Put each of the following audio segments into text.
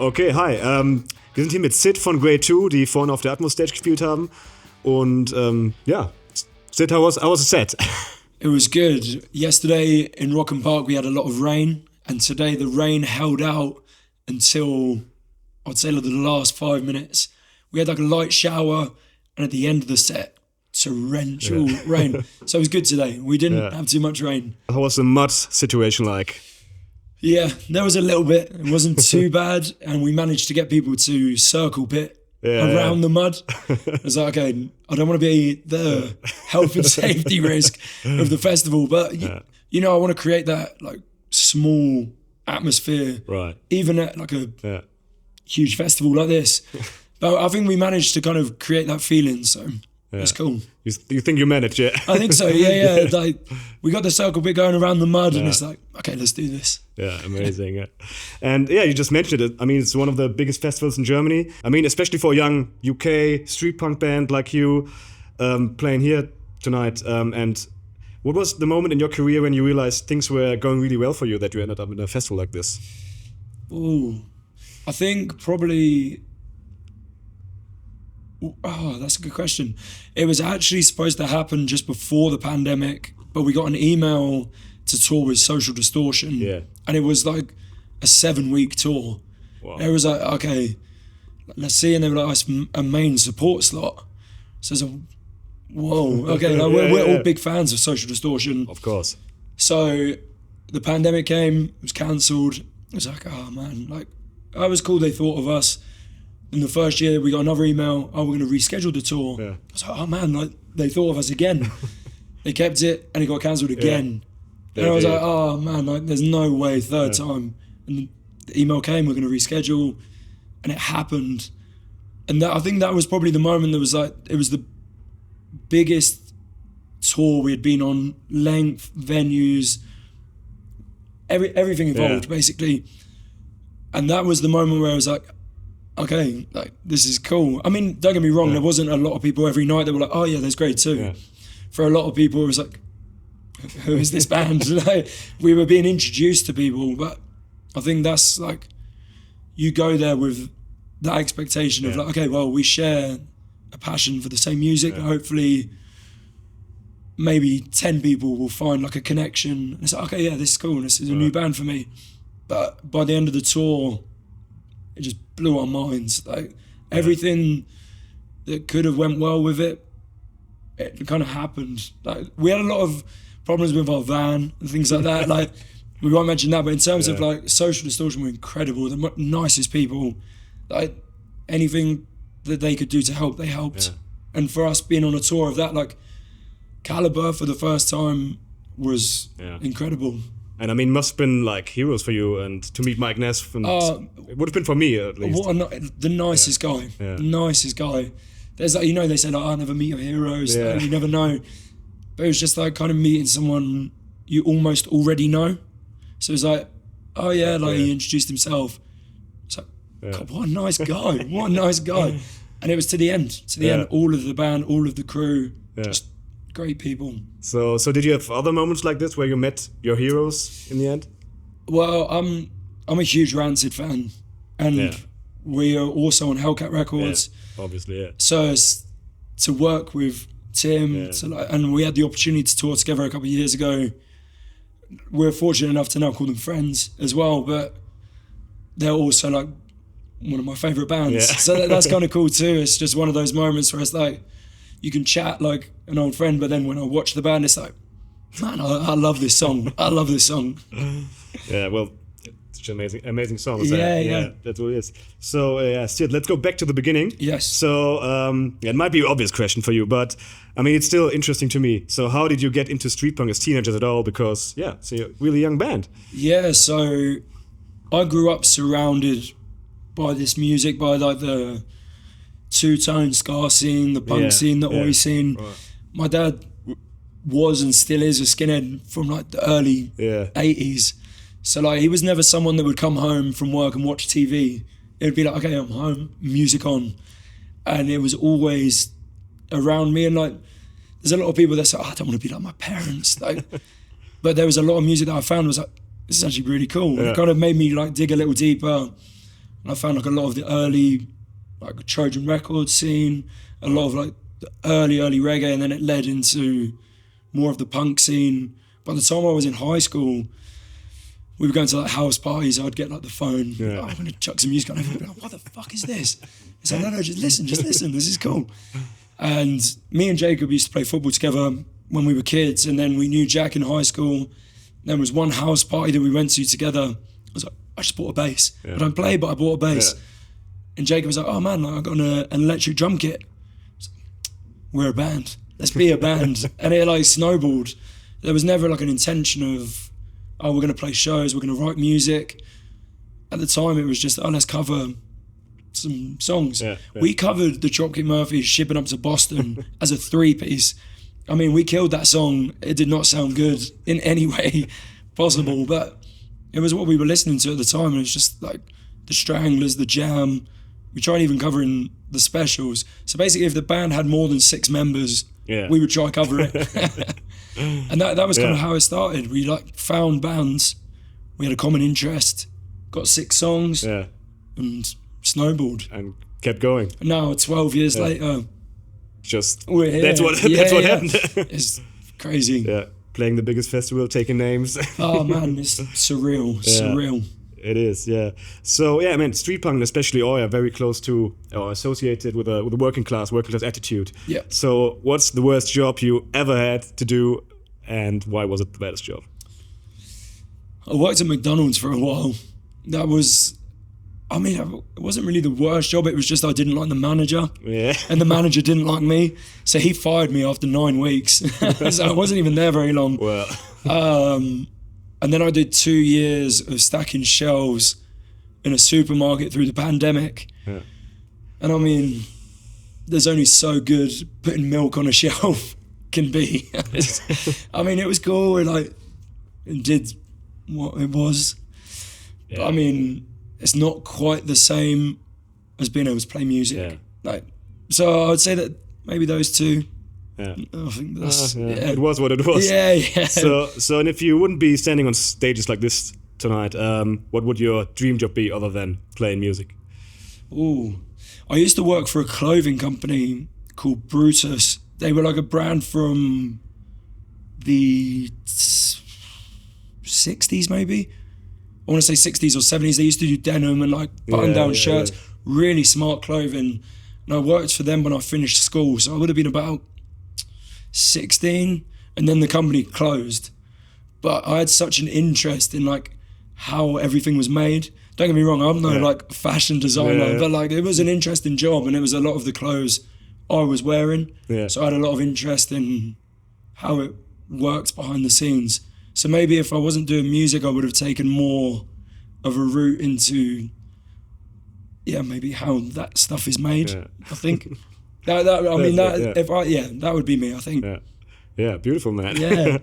Okay, hi. Wir sind hier mit Sid von Grade 2, die vorhin auf der Atmos-Stage gespielt haben. Und ja, Sid, how was the set? It was good. Yesterday in Rock and Park we had a lot of rain, and today the rain held out until, I'd say, like the last 5 minutes. We had like a light shower, and at the end of the set, torrential rain. So it was good today. We didn't have too much rain. How was the mud situation like? Yeah, there was a little bit. It wasn't too bad, and we managed to get people to circle pit around the mud. I was like, okay, I don't want to be the health and safety risk of the festival, but you know, I want to create that like small atmosphere, right? Even at like a huge festival like this. But I think we managed to kind of create that feeling, so it's cool. You think you managed, yeah? I think so, yeah. Like, we got the circle bit going around the mud, and it's like, okay, let's do this. Yeah, amazing. Yeah. And yeah, you just mentioned it. I mean, it's one of the biggest festivals in Germany. I mean, especially for a young UK street punk band like you playing here tonight. And what was the moment in your career when you realized things were going really well for you, that you ended up in a festival like this? Ooh, I think probably... Oh, that's a good question. It was actually supposed to happen just before the pandemic, but we got an email to tour with Social Distortion. Yeah. And it was like a 7-week tour. Wow. It was like, okay, let's see. And they were like, it's a main support slot. So I was like, whoa, okay, like we're all big fans of Social Distortion. Of course. So the pandemic came, it was cancelled. It was like, oh man, like, it was cool they thought of us. In the first year, we got another email, we're going to reschedule the tour. Yeah. I was like, oh man, like, they thought of us again. They kept it, and it got cancelled again. And I was like, oh man, like, there's no way, third time. And the email came, we're going to reschedule, and it happened. And I think that was probably the moment that was like, it was the biggest tour we had been on, length, venues, everything involved, basically. And that was the moment where I was like, okay, like, this is cool. I mean, don't get me wrong, there wasn't a lot of people every night that were like, oh yeah, there's Grade 2. Yeah. For a lot of people, it was like, who is this band? Like, we were being introduced to people, but I think that's like, you go there with that expectation of like, okay, well, we share a passion for the same music. Hopefully, maybe 10 people will find like a connection. And it's like, okay, yeah, this is cool. This is a new band for me. But by the end of the tour, it just blew our minds. Like, everything that could have went well with it, it kind of happened. Like, we had a lot of problems with our van and things like that. Like, we won't mention that, but in terms of like Social Distortion, were incredible. The nicest people. Like, anything that they could do to help, they helped. Yeah. And for us being on a tour of that, like, caliber for the first time was incredible. And I mean, must have been like heroes for you, and to meet Mike Ness, it would have been for me at least. The nicest guy, the nicest guy. There's like, you know, they say like, I'll never meet your heroes, like, you never know. But it was just like kind of meeting someone you almost already know. So it was like, oh yeah, like he introduced himself. It's like, God, what a nice guy, what a nice guy. And it was to the end, all of the band, all of the crew, just great people. So did you have other moments like this where you met your heroes in the end? Well, I'm a huge Rancid fan, and we are also on Hellcat Records. Yeah, obviously, yeah. So to work with Tim, and we had the opportunity to tour together a couple of years ago. We're fortunate enough to now call them friends as well, but they're also like one of my favourite bands. Yeah. So that's kind of cool too. It's just one of those moments where it's like, you can chat like an old friend, but then when I watch the band, it's like, man, I love this song. I love this song. Yeah, well, it's an amazing song. Yeah, that's what it is. So, Sid, let's go back to the beginning. Yes. So, it might be an obvious question for you, but I mean, it's still interesting to me. So, how did you get into street punk as teenagers at all? Because, it's a really young band. Yeah, so I grew up surrounded by this music, by like the two-tone ska scene, the punk scene, the oi scene. Right. My dad was and still is a skinhead from like the early 80s. So like, he was never someone that would come home from work and watch TV. It would be like, okay, I'm home, music on. And it was always around me. And like, there's a lot of people that say, I don't want to be like my parents. Like, but there was a lot of music that I found was like, this is actually really cool. Yeah. It kind of made me like dig a little deeper. And I found like a lot of the early like Trojan record scene, a lot of like the early reggae, and then it led into more of the punk scene. By the time I was in high school, we were going to like house parties. I'd get like the phone. Yeah. Oh, I'm gonna chuck some music on. Everyone would be like, "What the fuck is this?" It's like, no, just listen. This is cool. And me and Jacob used to play football together when we were kids, and then we knew Jack in high school. There was one house party that we went to together. I was like, I just bought a bass. Yeah. I don't play, but I bought a bass. Yeah. And Jacob was like, oh man, like, I got an electric drum kit. We're a band. Let's be a band. And it like snowballed. There was never like an intention of, oh, we're gonna play shows, we're gonna write music. At the time, it was just, oh, let's cover some songs. Yeah, yeah. We covered the Dropkick Murphys Shipping Up to Boston as a 3-piece. I mean, we killed that song. It did not sound good in any way possible, but it was what we were listening to at the time, and it's just like the Stranglers, the Jam. We tried even covering the Specials. So basically, if the band had more than 6 members, we would try cover it. And that was kind of how it started. We like found bands, we had a common interest, got 6 songs, and snowballed. And kept going. And now, 12 years later, just we're here. that's what happened. It's crazy. Yeah, playing the biggest festival, taking names. Oh man, it's surreal. Surreal. It is, yeah. So yeah, I mean, street punk, especially, are very close to or associated with a working class attitude. Yeah. So what's the worst job you ever had to do, and why was it the best job? I worked at McDonald's for a while. That was, I mean, it wasn't really the worst job. It was just I didn't like the manager. Yeah. And the manager didn't like me. So he fired me after 9 weeks. So I wasn't even there very long. Well. And then I did 2 years of stacking shelves in a supermarket through the pandemic. Yeah. And I mean, there's only so good putting milk on a shelf can be. I mean, it was cool. It did what it was. Yeah. But I mean, it's not quite the same as being able to play music. Yeah. So I'd say that maybe those two. Yeah. I think that's It was what it was. Yeah. So and if you wouldn't be standing on stages like this tonight, what would your dream job be other than playing music? Ooh, I used to work for a clothing company called Brutus. They were like a brand from the 60s maybe. I want to say 60s or 70s. They used to do denim and like button-down shirts, really smart clothing. And I worked for them when I finished school, so I would have been about 16, and then the company closed. But I had such an interest in like how everything was made. Don't get me wrong, I'm no like fashion designer, but like it was an interesting job, and it was a lot of the clothes I was wearing. Yeah. So I had a lot of interest in how it worked behind the scenes. So maybe if I wasn't doing music, I would have taken more of a route into maybe how that stuff is made. I think. That would be me, I think. Yeah, beautiful, man. Yeah.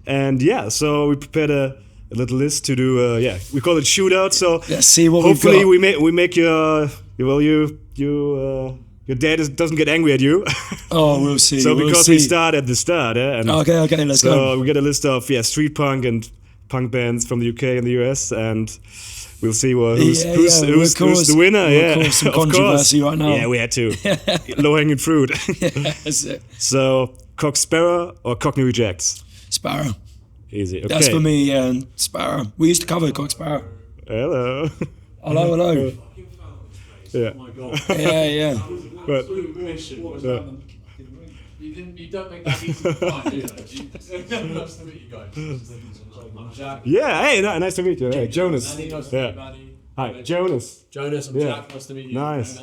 And so we prepared a little list to do. We call it shootout. So let's see what hopefully we've got. we make your dad doesn't get angry at you. Oh, we'll see. So because we start at the start, and okay, let's go. So we get a list of street punk and punk bands from the UK and the US, and we'll see who's the winner. We'll cause some controversy right now. Yeah, we had to. Low hanging fruit. That's it. So Cock Sparrow or Cockney Rejects? Sparrow. Easy. Okay. That's for me, Sparrow. We used to cover Cock Sparrow. Hello. Hello. Yeah. Oh my God. Yeah. But, you don't make that easy to find, do you? Nice to meet you guys. I'm Jack. Yeah, hey, nice to meet you. Hey, Jonas. Nice to meet you, Manny. Hi, Jonas. Jonas, I'm Jack. Nice to meet you. Nice.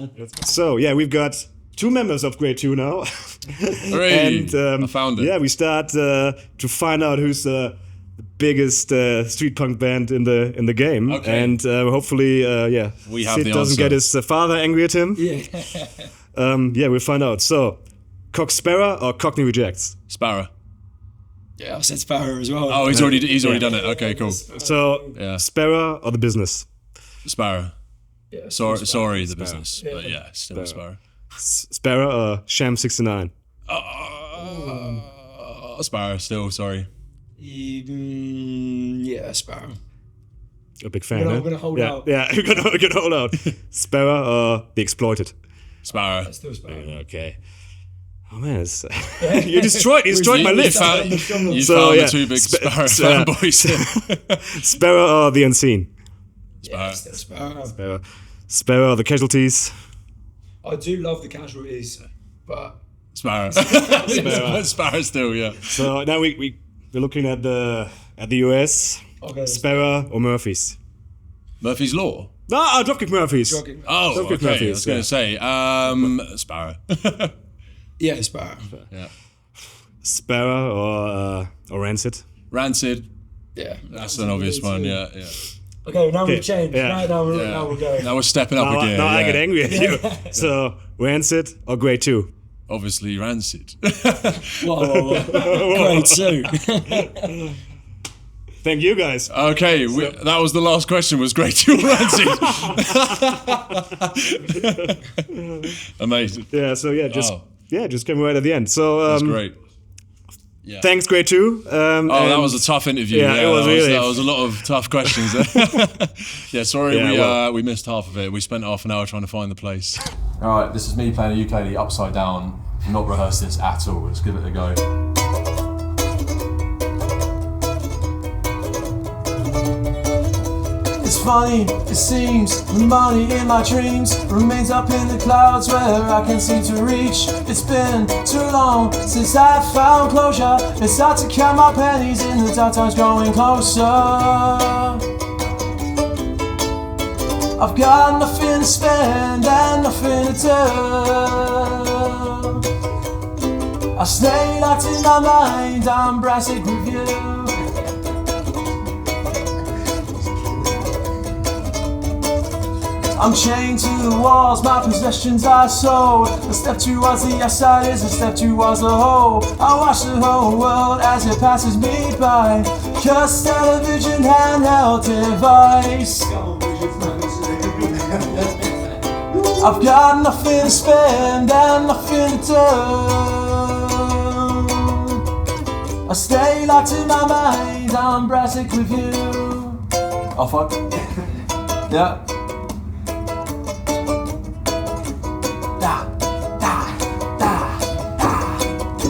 So, we've got 2 members of Grade 2 now. Hooray! And I found it. Yeah, we start to find out who's the biggest street punk band in the game. Okay. And hopefully, we have Sid the doesn't answer. get his father angry at him. Yeah. We'll find out. So, Cock Sparrow or Cockney Rejects? Sparrow. Yeah, I said Sparrow as well. Oh, he's already done it. Okay, cool. So, Sparrow or the business? Sparrow. Yeah, sorry, the business, but still Sparrow. Sparrow or Sham 69? Sparrow, still sorry. Yeah, Sparrow. A big fan. I'm huh? gonna hold yeah, out. Yeah, you're gonna hold out. Sparrow or the exploited? Sparrow. Still Sparrow. Okay. Oh man, you destroyed my list. You So, found yeah, the two big Sparrow yeah. fanboys. Sparrow or the unseen? Yeah, still Sparrow. Sparrow or the casualties? I do love the casualties, but Sparrow. Sparrow still, yeah. So now we're looking at the US. okay. Sparrow or Murphys? Murphy's Law. No, Dropkick Murphys. Dropkick. Oh, Dropkick okay. Murphys, I was going to say Sparrow. Yeah, Sparrow. Yeah. Sparrow or Rancid? Rancid. Yeah, That's an obvious one. Yeah, yeah. Okay, now we've changed. yeah. Now we're Yeah. going. Now we're stepping up again. Now I yeah. get angry at you. So Rancid or Grade 2? Obviously, Rancid. Whoa. Great too. Thank you guys. Okay, that was the last question. Was Grade 2 or Rancid? Amazing. Yeah. So just Oh. just came right at the end. So That's great. Yeah. thanks, Grade 2. That was a tough interview. Yeah, it was really. That was a lot of tough questions. Yeah, sorry we missed half of it. We spent half an hour trying to find the place. All right, this is me playing a ukulele upside down. Not rehearsed this at all. Let's give it a go. It's funny, it seems, the money in my dreams remains up in the clouds where I can't seem to reach. It's been too long since I found closure. It's hard to count my pennies in the dark times growing closer. I've got nothing to spend and nothing to do. I stay locked in my mind, I'm brassic with you. I'm chained to the walls, my possessions are sold. A step towards the outside is a step towards the whole. I watch the whole world as it passes me by. Cursed television handheld device. I've got nothing to spend and nothing to do. I stay locked in my mind, I'm brassic with you. Oh fuck. Yeah.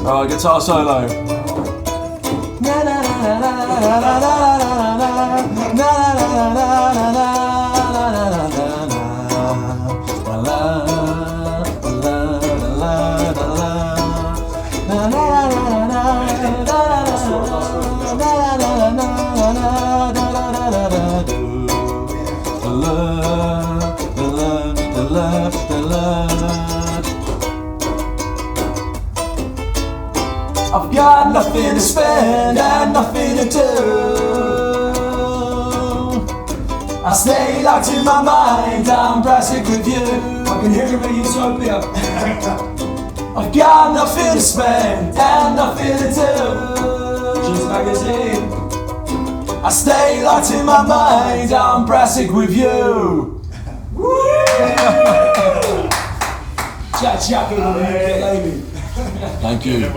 Alright, guitar solo. I've got nothing to spend and nothing to do. I stay locked in my mind, I'm brassic with you. I can hear you in utopia. I've got nothing to spend and nothing to do. Just magazine. I stay locked in my mind, I'm brassic with you. Jack Chatfield on the ukulele. Thank you.